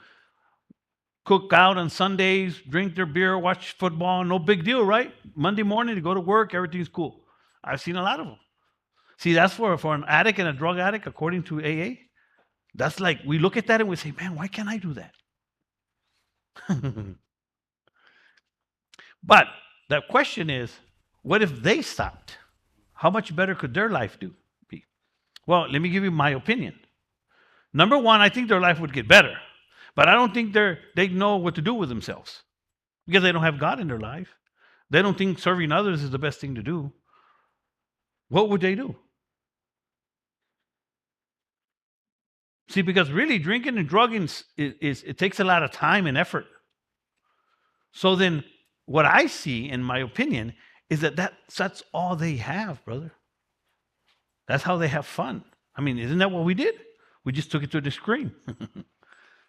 Cook out on Sundays, drink their beer, watch football. No big deal, right? Monday morning, they go to work. Everything's cool. I've seen a lot of them. See, that's for an addict and a drug addict, according to AA. That's like we look at that and we say, man, why can't I do that? But the question is, what if they stopped? How much better could their life be? Well, let me give you my opinion. Number one, I think their life would get better, but I don't think they know what to do with themselves because they don't have God in their life. They don't think serving others is the best thing to do. What would they do? See, because really drinking and drugging it takes a lot of time and effort. So then what I see, in my opinion, is that's all they have, brother. That's how they have fun. I mean, isn't that what we did? We just took it to the extreme.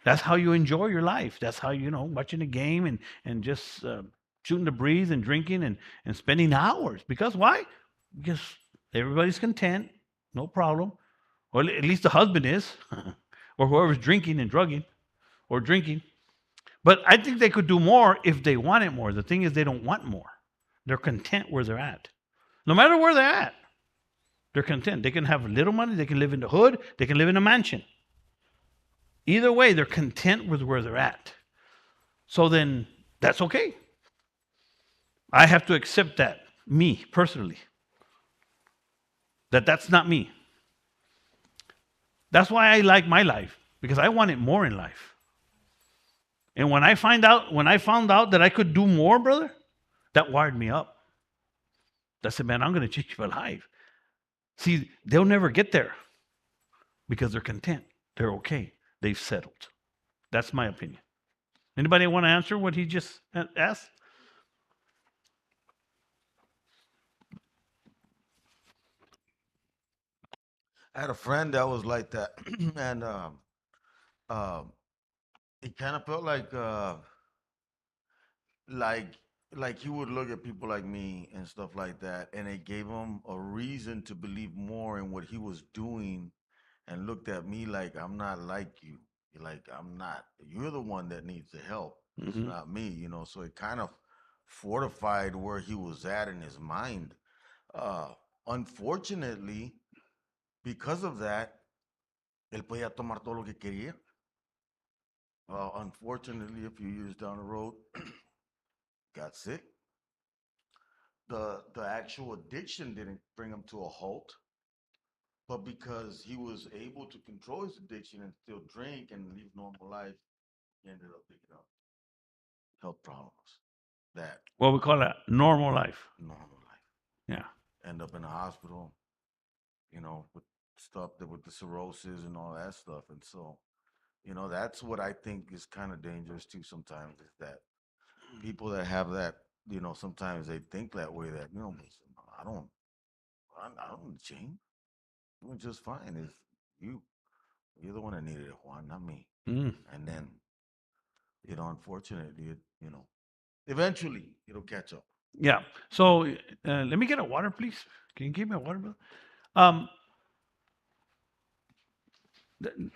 That's how you enjoy your life. That's how, watching a game and just shooting the breeze and drinking and spending hours. Because why? Because everybody's content, no problem. Or at least the husband is, or whoever's drinking and drugging or drinking. But I think they could do more if they wanted more. The thing is, they don't want more. They're content where they're at. No matter where they're at, they're content. They can have little money. They can live in the hood. They can live in a mansion. Either way, they're content with where they're at. So then that's okay. I have to accept that, me personally, that's not me. That's why I like my life, because I wanted more in life. And when I found out that I could do more, brother, that wired me up. I said, man, I'm going to change my life. See, they'll never get there because they're content. They're okay. They've settled. That's my opinion. Anybody want to answer what he just asked? I had a friend that was like that, and um, it kind of felt like like he would look at people like me and stuff like that, and it gave him a reason to believe more in what he was doing, and looked at me like I'm not like you. Like I'm not. You're the one that needs the help. It's Mm-hmm. not me. So it kind of fortified where he was at in his mind. Uh, Unfortunately, because of that, él podía tomar todo lo que quería. Unfortunately, a few years down the road, got sick. The actual addiction didn't bring him to a halt, but because he was able to control his addiction and still drink and live normal life, he ended up picking up health problems that What we call a normal life. normal life Yeah. end up in the hospital, with stuff that with the cirrhosis and all that stuff. And so, that's what I think is kind of dangerous too sometimes is that people that have that, sometimes they think that way that, listen, I don't change. I'm doing just fine. Is you. You're the one that needed it, Juan, not me. Mm. And then, unfortunately, eventually it'll catch up. Yeah. So let me get a water, please. Can you give me a water, brother? Um,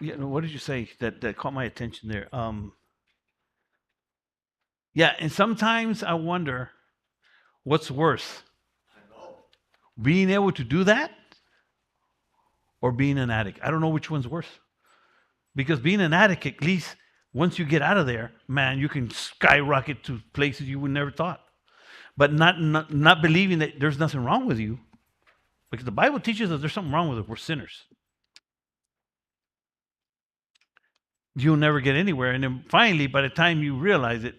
yeah, no, what did you say that caught my attention there? Yeah, and sometimes I wonder what's worse, being able to do that or being an addict. I don't know which one's worse. Because being an addict, at least once you get out of there, man, you can skyrocket to places you would never thought. But not believing that there's nothing wrong with you, because the Bible teaches us there's something wrong with us. We're sinners. You'll never get anywhere, and then finally, by the time you realize it,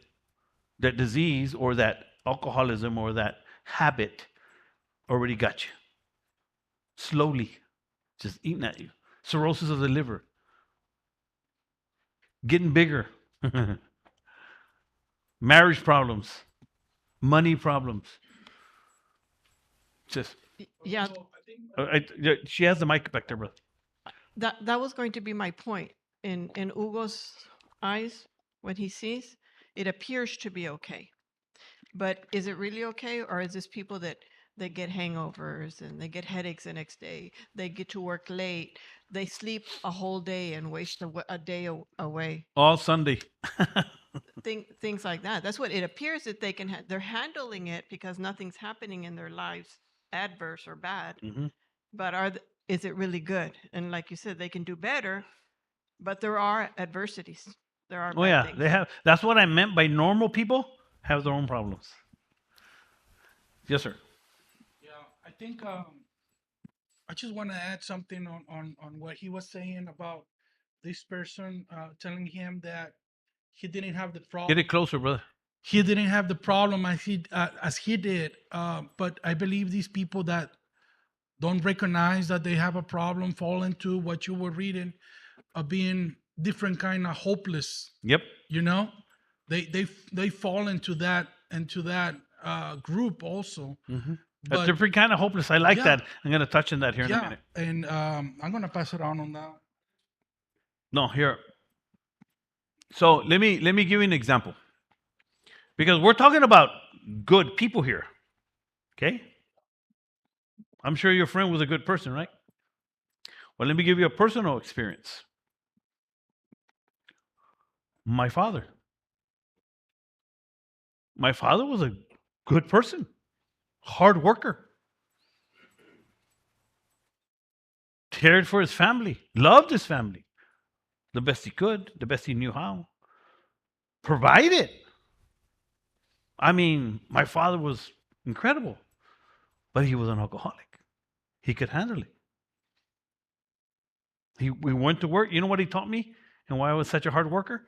that disease or that alcoholism or that habit already got you. Slowly, just eating at you. Cirrhosis of the liver, getting bigger. Marriage problems, money problems. Just Yeah, she has the mic back there, brother. that was going to be my point. In Hugo's eyes, when he sees, it appears to be okay. But is it really okay, or is this people that they get hangovers and they get headaches the next day? They get to work late. They sleep a whole day and waste a day away. All Sunday. Things like that. That's what it appears that they can. They're handling it because nothing's happening in their lives, adverse or bad. Mhm. But is it really good? And like you said, they can do better. But there are adversities. There are Oh bad yeah, things. they have. That's what I meant by normal people have their own problems. Yes, sir. Yeah, I think I just want to add something on what he was saying about this person telling him that he didn't have the Get problem. it closer, brother. He didn't have the problem as he did. But I believe these people that don't recognize that they have a problem fall into what you were reading, being different kind of hopeless. Yep. You know, they fall into that group also. A But different kind of hopeless. I like yeah. that. I'm going to touch on that here in a yeah, minute. and I'm gonna pass it on that. No, here. So let me give you an example, because we're talking about good people here. Okay. I'm sure your friend was a good person, right? Well, let me give you a personal experience. My father. My father was a good person, hard worker, cared for his family, loved his family the best he could, the best he knew how, provided. I mean, my father was incredible, but he was an alcoholic. He could handle it. We went to work. You know what he taught me and why I was such a hard worker?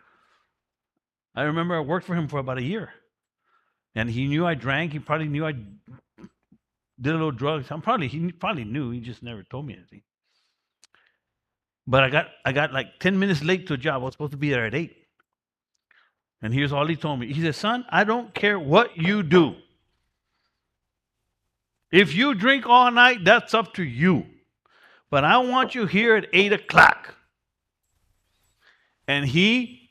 I remember I worked for him for about a year. And he knew I drank. He probably knew I did a little drugs. He probably knew. He just never told me anything. But I got like 10 minutes late to a job. I was supposed to be there at 8. And here's all he told me. He said, son, I don't care what you do. If you drink all night, that's up to you. But I want you here at 8 o'clock. And he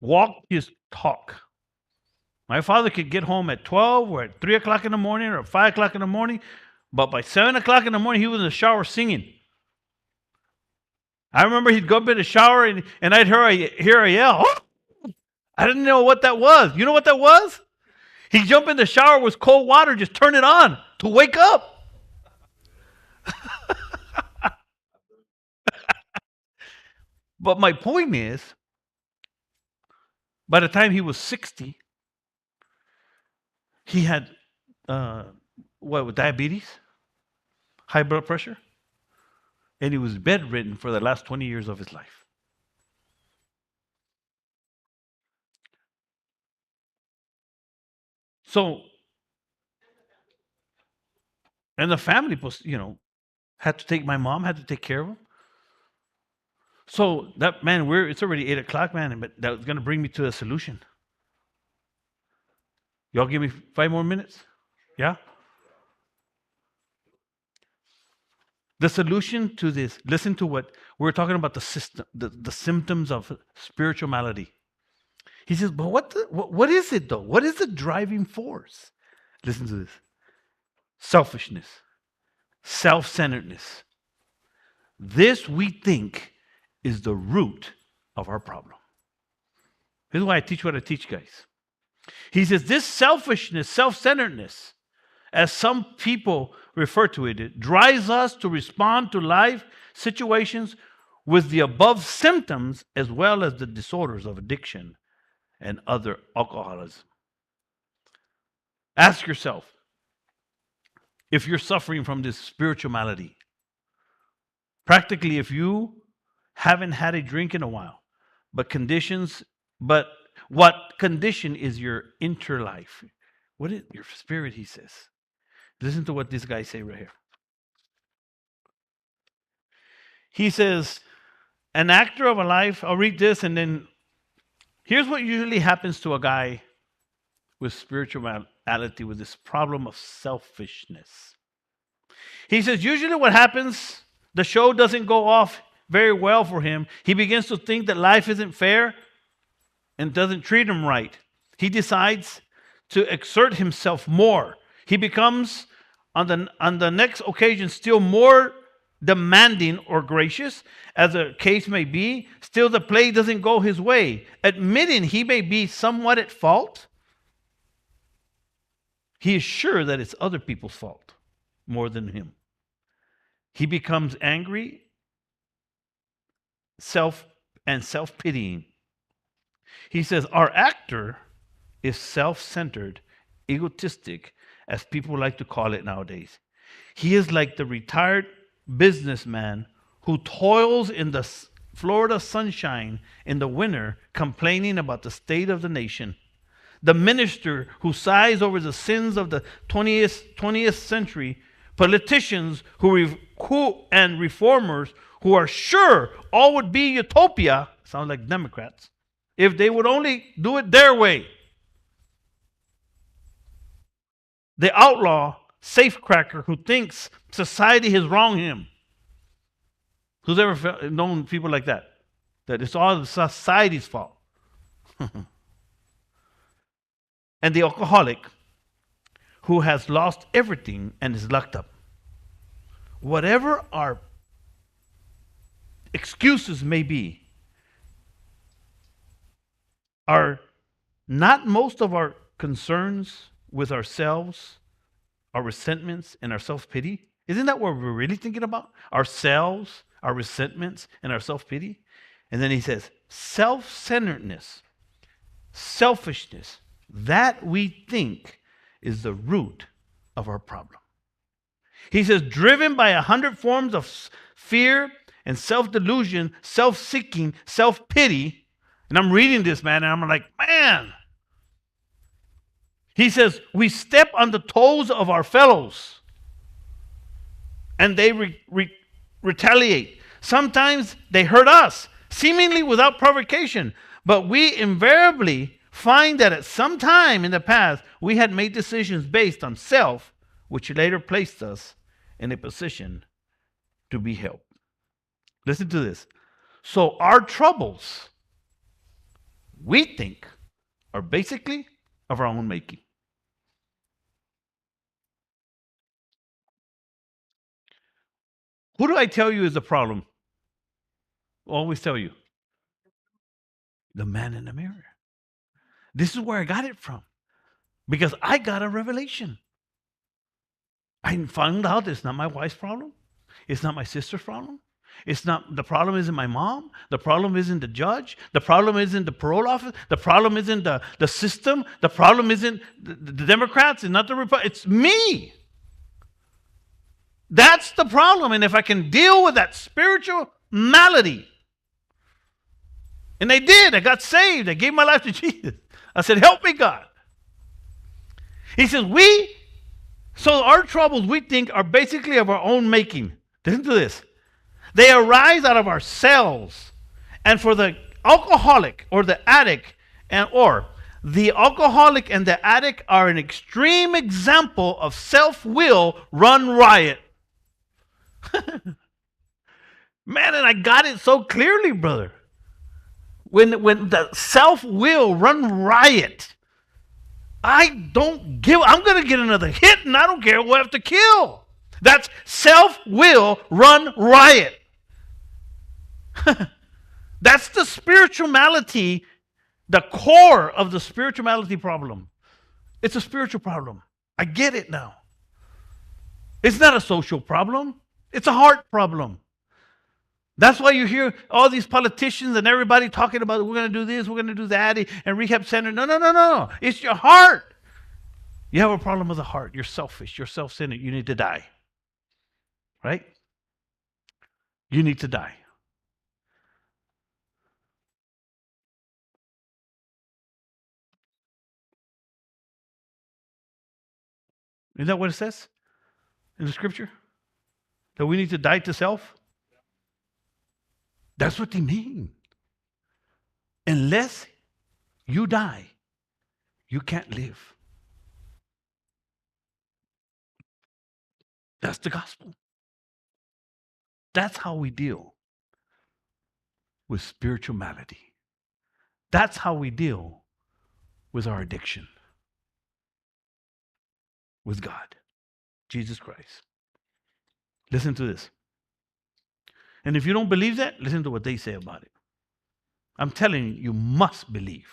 walked his talk. My father could get home at 12 or at 3 o'clock in the morning or 5 o'clock in the morning. But by 7 o'clock in the morning, he was in the shower singing. I remember he'd go up in the shower and I'd hear a yell. Oh! I didn't know what that was. You know what that was? He'd jump in the shower with cold water, just turn it on to wake up. But my point is, by the time he was 60, he had diabetes, high blood pressure, and he was bedridden for the last 20 years of his life. So, and the family was, my mom had to take care of him. So that, man, it's already 8 o'clock, man, but that's going to bring me to a solution. Y'all give me 5 more minutes? Yeah? The solution to this, listen to what we're talking about, the system, the symptoms of spiritual malady. He says, but what is it though? What is the driving force? Listen to this. Selfishness, self-centeredness. This we think is the root of our problem. This is why I teach what I teach, guys. He says this selfishness, self-centeredness, as some people refer to it, it drives us to respond to life situations with the above symptoms as well as the disorders of addiction and other alcoholism. Ask yourself if you're suffering from this spiritual malady. Practically, if you haven't had a drink in a while, but what condition is your inner life? What is your spirit, he says. Listen to what this guy say right here. He says, an actor of a life, I'll read this and then here's what usually happens to a guy with spirituality, with this problem of selfishness. He says, usually what happens, the show doesn't go off very well for him. He begins to think that life isn't fair and doesn't treat him right. He decides to exert himself more. He becomes, on the next occasion, still more demanding or gracious, as the case may be. Still, the play doesn't go his way. Admitting he may be somewhat at fault, he is sure that it's other people's fault more than him. He becomes angry, self-pitying. He says, our actor is self-centered, egotistic, as people like to call it nowadays. He is like the retired businessman who toils in the Florida sunshine in the winter, complaining about the state of the nation. The minister who sighs over the sins of the 20th century. Politicians and reformers who are sure all would be utopia, sound like Democrats, if they would only do it their way. The outlaw safecracker who thinks society has wronged him. Who's ever known people like that? That it's all society's fault. And the alcoholic who has lost everything and is locked up. Whatever our excuses may be, are not most of our concerns with ourselves, our resentments, and our self-pity? Isn't that what we're really thinking about? Ourselves, our resentments, and our self-pity? And then he says, self-centeredness, selfishness, that we think is the root of our problem. He says, driven by 100 forms of fear and self-delusion, self-seeking, self-pity. And I'm reading this, man, and I'm like, man. He says, we step on the toes of our fellows, and they retaliate. Sometimes they hurt us, seemingly without provocation. But we invariably find that at some time in the past, we had made decisions based on self, which later placed us in a position to be helped. Listen to this. So our troubles, we think, are basically of our own making. Who do I tell you is the problem? Always tell you. The man in the mirror. This is where I got it from. Because I got a revelation. I found out it's not my wife's problem. It's not my sister's problem. It's not, the problem isn't my mom. The problem isn't the judge. The problem isn't the parole office. The problem isn't the system. The problem isn't the Democrats. It's not the Republicans. It's me. That's the problem. And if I can deal with that spiritual malady, and I did. I got saved. I gave my life to Jesus. I said, help me, God. He says, so our troubles, we think, are basically of our own making. Listen to this. They arise out of ourselves. And for the alcoholic or the addict, the alcoholic and the addict are an extreme example of self-will run riot. Man, and I got it so clearly, brother. when the self-will run riot, I'm going to get another hit and I don't care who I have to kill. That's self-will run riot. That's the spirituality, the core of the spirituality problem. It's a spiritual problem. I get it now. It's not a social problem. It's a heart problem. That's why you hear all these politicians and everybody talking about we're going to do this, we're going to do that, and rehab center. No. It's your heart. You have a problem with the heart. You're selfish. You're self-centered. You need to die. Right? You need to die. Isn't that what it says in the scripture? That we need to die to self? That's what they mean. Unless you die, you can't live. That's the gospel. That's how we deal with spiritual malady. That's how we deal with our addiction. With God, Jesus Christ. Listen to this. And if you don't believe that, listen to what they say about it. I'm telling you, you must believe.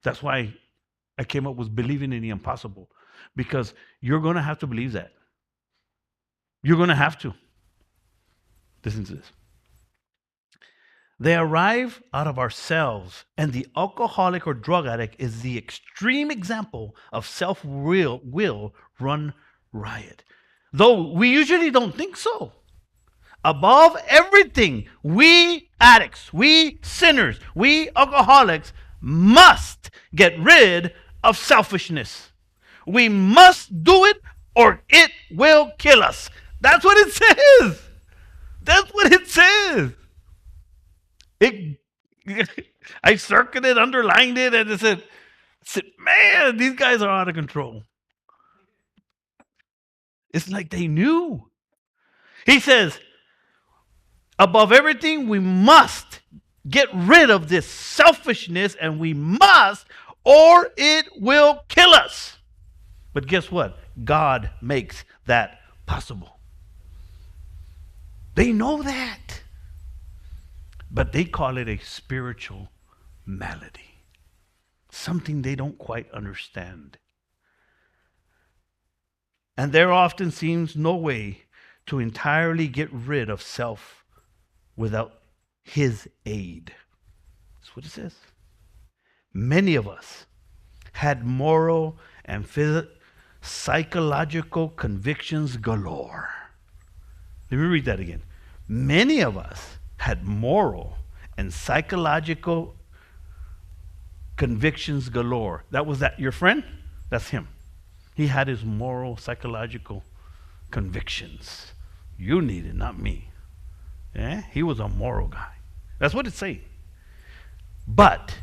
That's why I came up with believing in the impossible. Because you're going to have to believe that. You're going to have to. Listen to this. They arrive out of ourselves, and the alcoholic or drug addict is the extreme example of self-will run riot. Though we usually don't think so. Above everything, we addicts, we sinners, we alcoholics must get rid of selfishness. We must do it or it will kill us. That's what it says. That's what it says. I circled it, underlined it, and I said, man, these guys are out of control. It's like they knew. He says, above everything, we must get rid of this selfishness, and we must, or it will kill us. But guess what? God makes that possible. They know that. But they call it a spiritual malady. Something they don't quite understand. And there often seems no way to entirely get rid of self without his aid. That's what it says. Many of us had moral and psychological convictions galore. Let me read that again. Many of us had moral and psychological convictions galore. Was that your friend? That's him. He had his moral, psychological convictions. You need it, not me. Yeah? He was a moral guy. That's what it's saying. But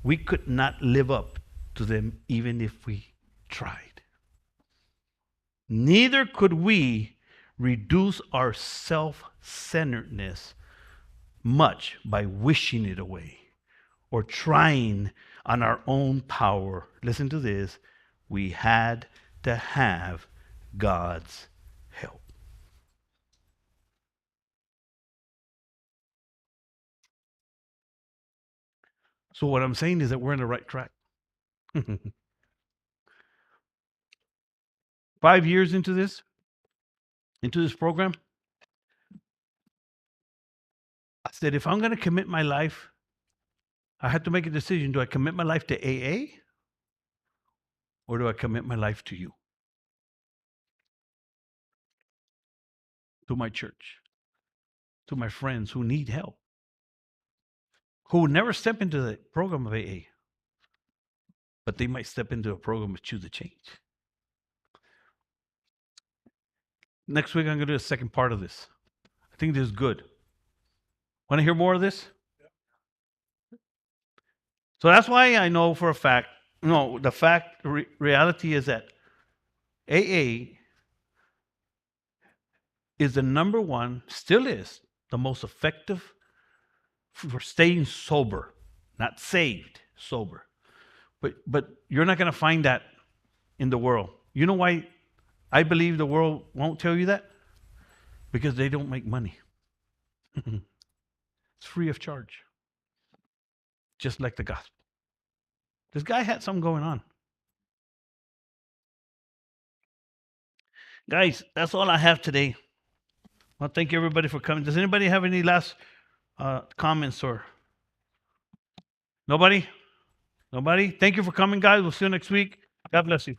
we could not live up to them even if we tried. Neither could we reduce our self-centeredness much by wishing it away or trying on our own power. Listen to this. We had to have God's help. So what I'm saying is that we're on the right track. 5 years into this program, I said, if I'm going to commit my life, I had to make a decision. Do I commit my life to AA or do I commit my life to you? To my church, to my friends who need help, who will never step into the program of AA, but they might step into a program of Choose to Change. Next week, I'm going to do a second part of this. I think this is good. Want to hear more of this? So that's why I know for a fact, reality is that AA is the number one, still is, the most effective for staying sober, not saved, sober. But you're not going to find that in the world. You know why I believe the world won't tell you that? Because they don't make money. It's free of charge. Just like the gospel. This guy had something going on. Guys, that's all I have today. Well, thank you everybody for coming. Does anybody have any last comments or? Nobody? Nobody? Thank you for coming, guys. We'll see you next week. God bless you.